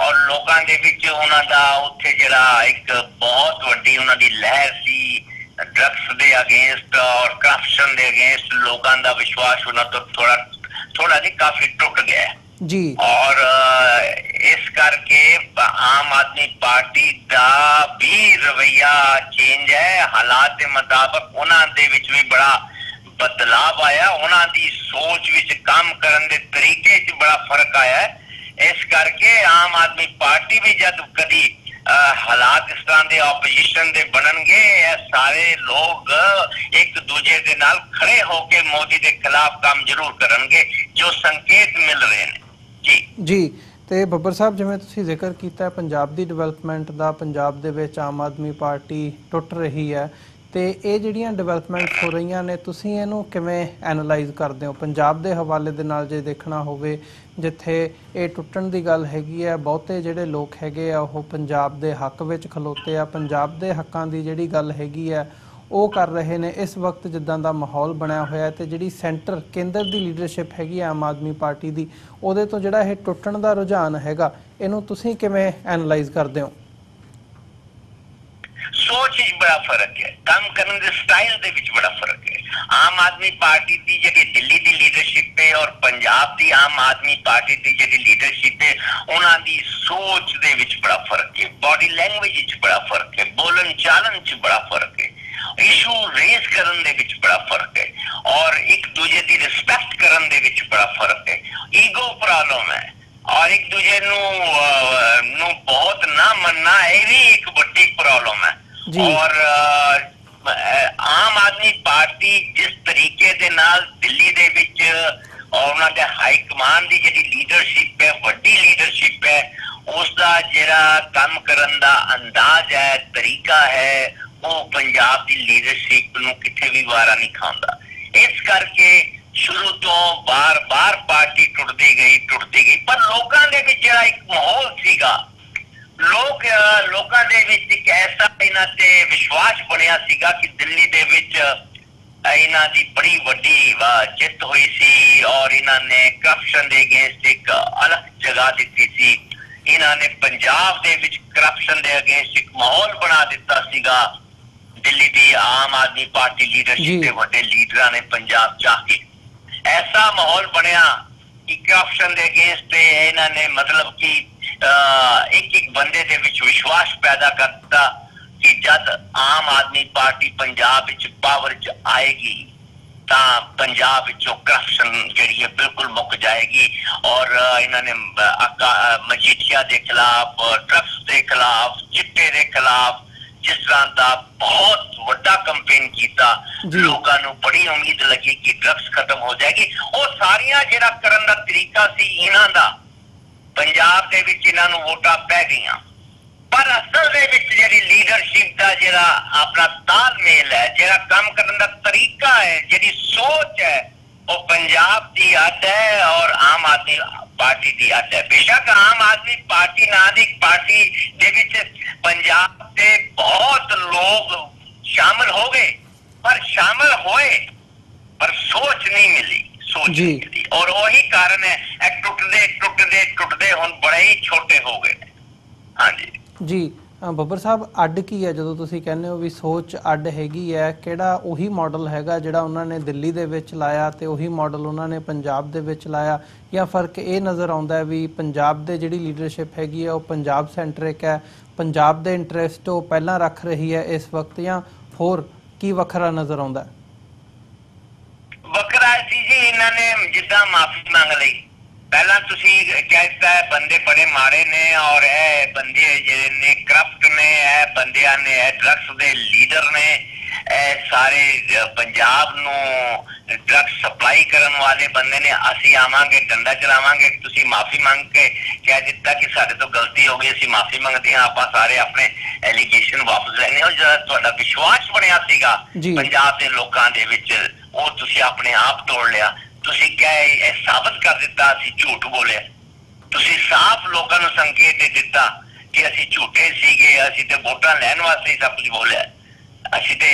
और लोगों दे विच उन्हां दा उत्थे जिहड़ा एक बहुत वड्डी उन्हां दी लहर सी ड्रग्स दे अगेंस्ट और करप्शन दे अगेंस्ट, लोगों का विश्वास होना तो थोड़ा नहीं काफी टूट गया है जी। और इस करके आम आदमी पार्टी का भी रवैया चेंज है, हालात के मुताबिक उन्हां दे विच भी बड़ा बदलाव आया, उन्हां दी सोच विच काम करन दे तरीके च बड़ा फर्क आया है। इस करके आम आदमी पार्टी भी जब कदी हालात इस तरह के ओपोजिशन दे बननगे, सारे लोग एक दूजे के नाल खड़े होके मोदी के खिलाफ काम जरूर करनगे, जो संकेत मिल रहे हैं जी जी। ਤੇ ਬੱਬਰ ਸਾਹਿਬ, ਜਿਵੇਂ ਤੁਸੀਂ ਜ਼ਿਕਰ ਕੀਤਾ ਪੰਜਾਬ ਦੀ ਡਿਵੈਲਪਮੈਂਟ ਦਾ, ਪੰਜਾਬ ਦੇ ਵਿੱਚ ਆਮ ਆਦਮੀ ਪਾਰਟੀ ਟੁੱਟ ਰਹੀ ਹੈ ਤੇ ਇਹ ਜਿਹੜੀਆਂ ਡਿਵੈਲਪਮੈਂਟਸ ਹੋ ਰਹੀਆਂ ਨੇ, ਤੁਸੀਂ ਇਹਨੂੰ ਕਿਵੇਂ ਐਨਾਲਾਈਜ਼ ਕਰਦੇ ਹੋ ਪੰਜਾਬ ਦੇ ਹਵਾਲੇ ਦੇ ਨਾਲ? ਜੇ ਦੇਖਣਾ ਹੋਵੇ ਜਿੱਥੇ ਇਹ ਟੁੱਟਣ ਦੀ ਗੱਲ ਹੈਗੀ ਹੈ, ਬਹੁਤੇ ਜਿਹੜੇ ਲੋਕ ਹੈਗੇ ਆ ਉਹ ਪੰਜਾਬ ਦੇ ਹੱਕ ਵਿੱਚ ਖਲੋਤੇ ਆ, ਪੰਜਾਬ ਦੇ ਹੱਕਾਂ ਦੀ ਜਿਹੜੀ ਗੱਲ ਹੈਗੀ ਹੈ ਉਹ ਕਰ ਰਹੇ ਨੇ। ਇਸ ਵਕਤ ਜਿੱਦਾਂ ਦਾ ਮਾਹੌਲ ਬਣਿਆ ਹੋਇਆ ਤੇ ਜਿਹੜੀ ਸੈਂਟਰ ਕੇਂਦਰ ਦੀ ਲੀਡਰਸ਼ਿਪ ਹੈਗੀ ਆਮ ਆਦਮੀ ਪਾਰਟੀ ਦੀ, ਉਹਦੇ ਤੋਂ ਜਿਹੜਾ ਇਹ ਟੁੱਟਣ ਦਾ ਰੁਝਾਨ ਹੈਗਾ, ਇਹਨੂੰ ਤੁਸੀਂ ਕਿਵੇਂ ਐਨਾਲਾਈਜ਼ ਕਰਦੇ ਹੋ? सोच बड़ा फर्क है, काम करने के स्टाइल दे विच बड़ा फर्क है। आम आदमी पार्टी की जी दिल्ली की लीडरशिप है और पंजाब की आम आदमी पार्टी की जी लीडरशिप है, उन्होंने सोच दे विच बड़ा फर्क है, बॉडी लैंग्वेज च बड़ा फर्क है, बोलन चालन च बड़ा फर्क है, इशू रेज करन दे विच बड़ा फर्क है और एक दूजे की रिस्पेक्ट करन दे विच बड़ा फर्क है। ईगो प्रॉब्लम है और एक दूजे नु बहुत ना मनना, ये भी एक बड़ी प्रॉब्लम है। ਔਰ ਆਮ ਆਦਮੀ ਪਾਰਟੀ ਜਿਸ ਤਰੀਕੇ ਦੇ ਨਾਲ ਦਿੱਲੀ ਦੇ ਵਿੱਚ ਉਹਨਾਂ ਦੇ ਹਾਈ ਕਮਾਂਡ ਦੀ ਜਿਹੜੀ ਲੀਡਰਸ਼ਿਪ ਹੈ, ਵੱਡੀ ਲੀਡਰਸ਼ਿਪ ਹੈ, ਉਸ ਦਾ ਜਿਹੜਾ ਕੰਮ ਕਰਨ ਦਾ ਅੰਦਾਜ਼ ਹੈ, ਤਰੀਕਾ ਹੈ, ਉਹ ਪੰਜਾਬ ਦੀ ਲੀਡਰਸ਼ਿਪ ਨੂੰ ਕਿਤੇ ਵੀ ਵਾਰਾ ਨਹੀਂ ਖਾਂਦਾ। ਇਸ ਕਰਕੇ ਸ਼ੁਰੂ ਤੋਂ ਬਾਰ-ਬਾਰ ਪਾਰਟੀ ਟੁੱਟਦੀ ਗਈ, ਪਰ ਲੋਕਾਂ ਦੇ ਵਿੱਚ ਜਿਹੜਾ ਇੱਕ ਮਾਹੌਲ ਸੀਗਾ, ਲੋਕਾਂ ਦੇ ਵਿੱਚ ਇੱਕ ਐਸਾ ਇਹਨਾਂ ਤੇ ਵਿਸ਼ਵਾਸ ਬਣਿਆ ਸੀਗਾ ਕਿ ਦਿੱਲੀ ਦੇ ਵਿੱਚ ਇਹਨਾਂ ਦੀ ਬੜੀ ਵੱਡੀ ਜਿੱਤ ਹੋਈ ਸੀ ਔਰ ਇਹਨਾਂ ਨੇ ਕਰਪਸ਼ਨ ਦੇ ਅਗੇਂਸਟ ਇੱਕ ਅਲੱਗ ਜਗ੍ਹਾ ਦਿੱਤੀ ਸੀ। ਇਹਨਾਂ ਨੇ ਪੰਜਾਬ ਦੇ ਵਿੱਚ ਕਰਪਸ਼ਨ ਦੇ ਅਗੇਂਸਟ ਇੱਕ ਮਾਹੌਲ ਬਣਾ ਦਿੱਤਾ ਸੀਗਾ। ਦਿੱਲੀ ਦੀ ਆਮ ਆਦਮੀ ਪਾਰਟੀ ਲੀਡਰਸ਼ਿਪ ਦੇ ਵੱਡੇ ਲੀਡਰਾਂ ਨੇ ਪੰਜਾਬ ਜਾ ਕੇ ਐਸਾ ਮਾਹੌਲ ਬਣਿਆ ਕਿ ਕਰਪਸ਼ਨ ਦੇ ਅਗੇਂਸਟ ਇਹਨਾਂ ਨੇ ਮਤਲਬ ਕਿ ਇੱਕ ਬੰਦੇ ਦੇ ਵਿੱਚ ਵਿਸ਼ਵਾਸ ਪੈਦਾ ਕਰ ਦਿੱਤਾ ਕਿ ਜਦ ਆਮ ਆਦਮੀ ਪਾਰਟੀ ਪੰਜਾਬ ਵਿੱਚ ਪਾਵਰ 'ਚ ਆਏਗੀ ਤਾਂ ਪੰਜਾਬ ਵਿੱਚੋਂ ਕਰਪਸ਼ਨ ਜਿਹੜੀ ਹੈ ਬਿਲਕੁਲ ਮੁੱਕ ਜਾਏਗੀ। ਔਰ ਇਹਨਾਂ ਨੇ ਮਜੀਠੀਆ ਦੇ ਖਿਲਾਫ, ਡਰੱਗਸ ਦੇ ਖਿਲਾਫ, ਚਿੱਟੇ ਦੇ ਖਿਲਾਫ ਜਿਸ ਤਰ੍ਹਾਂ ਦਾ ਬਹੁਤ ਵੱਡਾ ਕੰਪੇਨ ਕੀਤਾ, ਲੋਕਾਂ ਨੂੰ ਬੜੀ ਉਮੀਦ ਲੱਗੀ ਕਿ ਡਰੱਗਸ ਖਤਮ ਹੋ ਜਾਏਗੀ। ਉਹ ਸਾਰੀਆਂ ਜਿਹੜਾ ਕਰਨ ਦਾ ਤਰੀਕਾ ਸੀ ਇਹਨਾਂ ਦਾ, ਪੰਜਾਬ ਦੇ ਵਿੱਚ ਇਹਨਾਂ ਨੂੰ ਵੋਟਾਂ ਪੈ ਗਈਆਂ, ਪਰ ਅਸਲ ਦੇ ਵਿੱਚ ਜਿਹੜੀ ਲੀਡਰਸ਼ਿਪ ਦਾ ਜਿਹੜਾ ਆਪਣਾ ਤਾਲਮੇਲ ਹੈ, ਜਿਹੜਾ ਕੰਮ ਕਰਨ ਦਾ ਤਰੀਕਾ ਹੈ, ਜਿਹੜੀ ਸੋਚ ਹੈ, ਉਹ ਪੰਜਾਬ ਦੀ ਅੱਡ ਹੈ ਔਰ ਆਮ ਆਦਮੀ ਪਾਰਟੀ ਦੀ ਅੱਡ ਹੈ। ਬੇਸ਼ੱਕ ਆਮ ਆਦਮੀ ਪਾਰਟੀ ਨਾਂ ਦੀ ਪਾਰਟੀ ਦੇ ਵਿੱਚ ਪੰਜਾਬ ਦੇ ਬਹੁਤ ਲੋਕ ਸ਼ਾਮਲ ਹੋ ਗਏ, ਪਰ ਸ਼ਾਮਲ ਹੋਏ ਪਰ ਸੋਚ ਨਹੀਂ ਮਿਲੀ, ਸੋਚ ਨਹੀਂ ਮਿਲੀ। ਔਰ ਉਹੀ ਕਾਰਨ ਹੈ ਇਹ ਟੁੱਟਦੇ ਹੁਣ ਬੜੇ ਹੀ ਛੋਟੇ ਹੋ ਗਏ। ਹਾਂਜੀ ਜੀ ਬੱਬਰ ਸਾਹਿਬ, ਅੱਡ ਕੀ ਹੈ ਜਦੋਂ ਤੁਸੀਂ ਕਹਿੰਦੇ ਹੋ ਵੀ ਸੋਚ ਅੱਡ ਹੈਗੀ ਹੈ? ਕਿਹੜਾ ਉਹੀ ਮਾਡਲ ਹੈਗਾ ਜਿਹੜਾ ਉਹਨਾਂ ਨੇ ਦਿੱਲੀ ਦੇ ਵਿੱਚ ਲਾਇਆ ਤੇ ਉਹੀ ਮਾਡਲ ਉਹਨਾਂ ਨੇ ਪੰਜਾਬ ਦੇ ਵਿੱਚ ਲਾਇਆ, ਜਾਂ ਫਰਕ ਇਹ ਨਜ਼ਰ ਆਉਂਦਾ ਹੈ ਵੀ ਪੰਜਾਬ ਦੇ ਜਿਹੜੀ ਲੀਡਰਸ਼ਿਪ ਹੈਗੀ ਹੈ ਉਹ ਪੰਜਾਬ ਸੈਂਟਰਿਕ ਹੈ, ਪੰਜਾਬ ਦੇ ਇੰਟਰਸਟ ਉਹ ਪਹਿਲਾਂ ਰੱਖ ਰਹੀ ਹੈ ਇਸ ਵਕਤ, ਜਾਂ ਹੋਰ ਕੀ ਵੱਖਰਾ ਨਜ਼ਰ ਆਉਂਦਾ? ਵੱਖਰਾ ਸੀ ਜੀ, ਇਹਨਾਂ ਨੇ ਜਿੱਦਾਂ ਮਾਫੀ ਮੰਗ ਲਈ। ਪਹਿਲਾਂ ਤੁਸੀਂ ਕਹਿਤਾ ਹੈ ਬੰਦੇ ਬੜੇ ਮਾੜੇ ਨੇ ਔਰ ਇਹ ਬੰਦੇ ਜਿਹੜੇ ਨੇ ਕਰਪਟ ਨੇ, ਇਹ ਬੰਦਿਆਂ ਨੇ, ਇਹ ਡਰੱਗਸ ਦੇ ਲੀਡਰ ਨੇ, ਇਹ ਸਾਰੇ ਪੰਜਾਬ ਨੂੰ ਡਰੱਗਸ ਸਪਲਾਈ ਕਰਨ ਵਾਲੇ ਬੰਦੇ ਨੇ, ਅਸੀਂ ਆਵਾਂਗੇ ਡੰਡਾ ਚਲਾਵਾਂਗੇ। ਤੁਸੀਂ ਮਾਫੀ ਮੰਗ ਕੇ ਕਹਿ ਦਿੱਤਾ ਕਿ ਸਾਡੇ ਤੋਂ ਗਲਤੀ ਹੋ ਗਈ, ਅਸੀਂ ਮਾਫੀ ਮੰਗਦੇ ਹਾਂ, ਆਪਾਂ ਸਾਰੇ ਆਪਣੇ ਐਲੀਗੇਸ਼ਨ ਵਾਪਸ ਲੈਣੇ। ਉਹ ਜਿਹੜਾ ਤੁਹਾਡਾ ਵਿਸ਼ਵਾਸ ਬਣਿਆ ਸੀਗਾ ਪੰਜਾਬ ਦੇ ਲੋਕਾਂ ਦੇ ਵਿੱਚ, ਉਹ ਤੁਸੀਂ ਆਪਣੇ ਆਪ ਤੋੜ ਲਿਆ। ਤੁਸੀਂ ਇਹ ਸਾਬਤ ਕਰ ਦਿੱਤਾ ਅਸੀਂ ਝੂਠ ਬੋਲਿਆ। ਤੁਸੀਂ ਸਾਫ਼ ਲੋਕਾਂ ਨੂੰ ਸੰਕੇਤ ਦੇ ਦਿੱਤਾ ਕਿ ਅਸੀਂ ਝੂਠੇ ਸੀਗੇ, ਅਸੀਂ ਤੇ ਵੋਟਾਂ ਲੈਣ ਵਾਸਤੇ ਹੀ ਸਭ ਕੁਝ ਬੋਲਿਆ, ਅਸੀਂ ਤੇ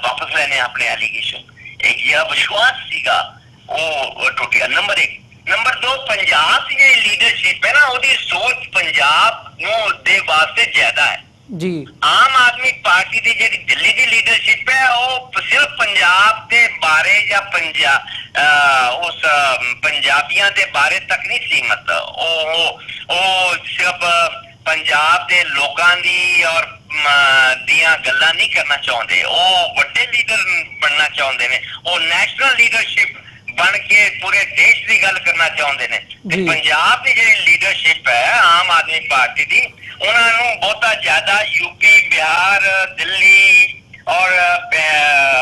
ਵਾਪਸ ਲੈਣੇ ਆਪਣੇ ਐਲੀਗੇਸ਼ਨ। ਇੱਕ ਜਿਹੜਾ ਵਿਸ਼ਵਾਸ ਸੀਗਾ ਉਹ ਟੁੱਟਿਆ। ਨੰਬਰ 1। ਨੰਬਰ 2, ਪੰਜਾਬ ਦੀ ਜਿਹੜੀ ਲੀਡਰਸ਼ਿਪ ਹੈ ਨਾ, ਉਹਦੀ ਸੋਚ ਪੰਜਾਬ ਨੂੰ ਦੇ ਵਾਸਤੇ ਜ਼ਿਆਦਾ ਹੈ ਜੀ। ਆਮ ਆਦਮੀ ਪਾਰਟੀ ਦੀ ਜਿਹੜੀ ਦਿੱਲੀ ਦੀ ਲੀਡਰਸ਼ਿਪ ਹੈ ਉਹ ਸਿਰਫ ਪੰਜਾਬ ਦੇ ਬਾਰੇ ਜਾਂ ਉਸ ਪੰਜਾਬੀਆਂ ਦੇ ਬਾਰੇ ਤੱਕ ਨਹੀਂ ਸੀਮਤ। ਉਹ ਸਿਰਫ ਪੰਜਾਬ ਦੇ ਲੋਕਾਂ ਦੀ ਔਰ ਦੀਆਂ ਗੱਲਾਂ ਨਹੀਂ ਕਰਨਾ ਚਾਹੁੰਦੇ, ਉਹ ਵੱਡੇ ਲੀਡਰ ਬਣਨਾ ਚਾਹੁੰਦੇ ਨੇ, ਉਹ ਨੈਸ਼ਨਲ ਲੀਡਰਸ਼ਿਪ ਬਣ ਕੇ ਪੂਰੇ ਦੇਸ਼ ਦੀ ਗੱਲ ਕਰਨਾ ਚਾਹੁੰਦੇ ਨੇ। ਤੇ ਪੰਜਾਬ ਦੀ ਜਿਹੜੀ ਲੀਡਰਸ਼ਿਪ ਹੈ ਆਮ ਆਦਮੀ ਪਾਰਟੀ ਦੀ, ਉਹਨਾਂ ਨੂੰ ਬਹੁਤਾ ਜ਼ਿਆਦਾ ਯੂਪੀ, ਬਿਹਾਰ, ਦਿੱਲੀ ਔਰ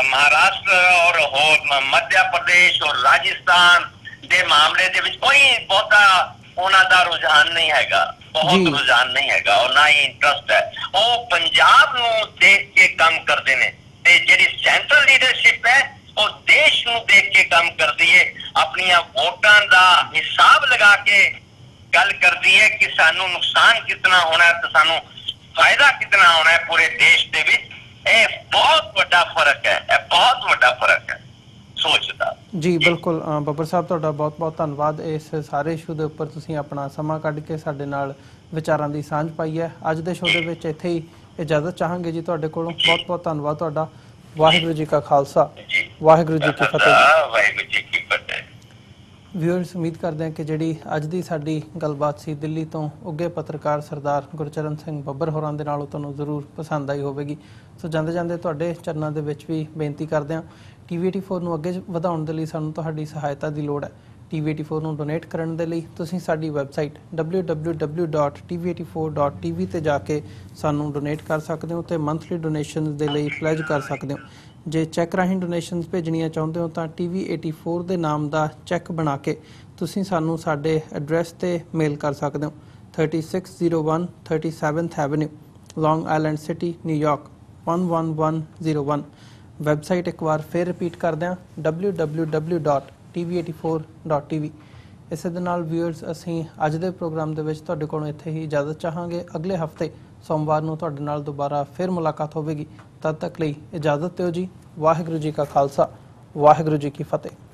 ਮਹਾਰਾਸ਼ਟਰ ਔਰ ਹੋਰ ਮੱਧ ਪ੍ਰਦੇਸ਼ ਔਰ ਰਾਜਸਥਾਨ ਦੇ ਮਾਮਲੇ ਦੇ ਵਿੱਚ ਕੋਈ ਬਹੁਤਾ ਉਹਨਾਂ ਦਾ ਰੁਝਾਨ ਨਹੀਂ ਹੈਗਾ, ਬਹੁਤ ਰੁਝਾਨ ਨਹੀਂ ਹੈਗਾ ਔਰ ਨਾ ਹੀ ਇੰਟਰਸਟ ਹੈ। ਉਹ ਪੰਜਾਬ ਨੂੰ ਦੇਖ ਕੇ ਕੰਮ ਕਰਦੇ ਨੇ ਤੇ ਜਿਹੜੀ ਸੈਂਟਰਲ ਲੀਡਰਸ਼ਿਪ ਹੈ ਉਹ ਦੇਸ਼ ਨੂੰ ਦੇਖ ਕੇ ਕੰਮ ਕਰਦੀ ਹੈ, ਆਪਣੀਆਂ ਵੋਟਾਂ ਦਾ ਹਿਸਾਬ ਲਗਾ ਕੇ ਗੱਲ ਕਰਦੀ ਹੈ ਕਿ ਸਾਨੂੰ ਨੁਕਸਾਨ ਕਿਤਨਾ ਹੋਣਾ ਹੈ ਤੇ ਸਾਨੂੰ ਫਾਇਦਾ ਕਿਤਨਾ ਹੋਣਾ ਹੈ ਪੂਰੇ ਦੇਸ਼ ਦੇ ਵਿੱਚ। ਇਹ ਬਹੁਤ ਵੱਡਾ ਫਰਕ ਹੈ, ਇਹ ਬਹੁਤ ਵੱਡਾ ਫਰਕ ਹੈ ਸੋਚ ਦਾ। ਜੀ ਬਿਲਕੁਲ ਬੱਬਰ ਸਾਹਿਬ, ਤੁਹਾਡਾ ਬਹੁਤ ਬਹੁਤ ਧੰਨਵਾਦ। ਇਸ ਸਾਰੇ ਇਸ਼ੂ ਦੇ ਉੱਪਰ ਤੁਸੀਂ ਆਪਣਾ ਸਮਾਂ ਕੱਢ ਕੇ ਸਾਡੇ ਨਾਲ ਵਿਚਾਰਾਂ ਦੀ ਸਾਂਝ ਪਾਈ ਹੈ। ਅੱਜ ਦੇ ਸ਼ੋਅ ਦੇ ਵਿੱਚ ਇੱਥੇ ਹੀ ਇਜਾਜ਼ਤ ਚਾਹਾਂਗੇ ਜੀ ਤੁਹਾਡੇ ਕੋਲੋਂ। ਬਹੁਤ ਬਹੁਤ ਧੰਨਵਾਦ ਤੁਹਾਡਾ। ਵਾਹਿਗੁਰੂ ਜੀ ਕਾ ਖਾਲਸਾ, ਵਾਹਿਗੁਰੂ ਜੀ ਕੀ ਫਤਿਹ। ਵਾਹਿਗੁਰੂ ਜੀ ਕੀ ਫਤਿਹ। ਵਿਊਅਰਸ, ਉਮੀਦ ਕਰਦੇ ਹਾਂ ਕਿ ਜਿਹੜੀ ਅੱਜ ਦੀ ਸਾਡੀ ਗੱਲਬਾਤ ਸੀ ਦਿੱਲੀ ਤੋਂ ਉੱਘੇ ਪੱਤਰਕਾਰ ਸਰਦਾਰ ਗੁਰਚਰਨ ਸਿੰਘ ਬੱਬਰ ਹੋਰਾਂ ਦੇ ਨਾਲ, ਉਹ ਤੁਹਾਨੂੰ ਜ਼ਰੂਰ ਪਸੰਦ ਆਈ ਹੋਵੇਗੀ। ਸੋ ਜਾਂਦੇ ਜਾਂਦੇ ਤੁਹਾਡੇ ਚਰਨਾਂ ਦੇ ਵਿੱਚ ਵੀ ਬੇਨਤੀ ਕਰਦੇ ਹਾਂ, TV 84 ਨੂੰ ਅੱਗੇ ਵਧਾਉਣ ਦੇ ਲਈ ਸਾਨੂੰ ਤੁਹਾਡੀ ਸਹਾਇਤਾ ਦੀ ਲੋੜ ਹੈ। TV84 ਨੂੰ ਡੋਨੇਟ ਕਰਨ ਦੇ ਲਈ ਤੁਸੀਂ ਸਾਡੀ ਵੈਬਸਾਈਟ www.tv84.tv ਤੇ ਜਾ ਕੇ ਸਾਨੂੰ ਡੋਨੇਟ ਕਰ ਸਕਦੇ ਹੋ ਤੇ ਮੰਥਲੀ ਡੋਨੇਸ਼ਨਸ ਦੇ ਲਈ ਪਲੇਜ ਕਰ ਸਕਦੇ ਹੋ। ਜੇ ਚੈੱਕ ਰਾਹੀਂ ਡੋਨੇਸ਼ਨਸ ਭੇਜਣੀਆਂ ਚਾਹੁੰਦੇ ਹੋ ਤਾਂ TV84 ਦੇ ਨਾਮ ਦਾ ਚੈੱਕ ਬਣਾ ਕੇ ਤੁਸੀਂ ਸਾਨੂੰ ਸਾਡੇ ਐਡਰੈਸ ਤੇ ਮੇਲ ਕਰ ਸਕਦੇ ਹੋ। 3601 37th Avenue, Long Island City, New York 11101। Website ਇੱਕ ਵਾਰ ਫਿਰ ਰਿਪੀਟ ਕਰਦੇ ਹਾਂ www.tv84.tv। ਇਸੇ ਦੇ ਨਾਲ ਵਿਊਅਰਸ ਅਸੀਂ ਅੱਜ ਦੇ ਪ੍ਰੋਗਰਾਮ ਦੇ ਵਿੱਚ ਤੁਹਾਡੇ ਕੋਲੋਂ ਇੱਥੇ ਹੀ ਇਜਾਜ਼ਤ ਚਾਹਾਂਗੇ। ਅਗਲੇ ਹਫਤੇ ਸੋਮਵਾਰ ਨੂੰ ਤੁਹਾਡੇ ਨਾਲ ਦੁਬਾਰਾ ਫਿਰ ਮੁਲਾਕਾਤ ਹੋਵੇਗੀ। ਤਦ ਤੱਕ ਲਈ ਇਜਾਜ਼ਤ ਦਿਓ ਜੀ। ਵਾਹਿਗੁਰੂ ਜੀ ਕਾ ਖਾਲਸਾ, ਵਾਹਿਗੁਰੂ ਜੀ ਕੀ ਫਤਿਹ।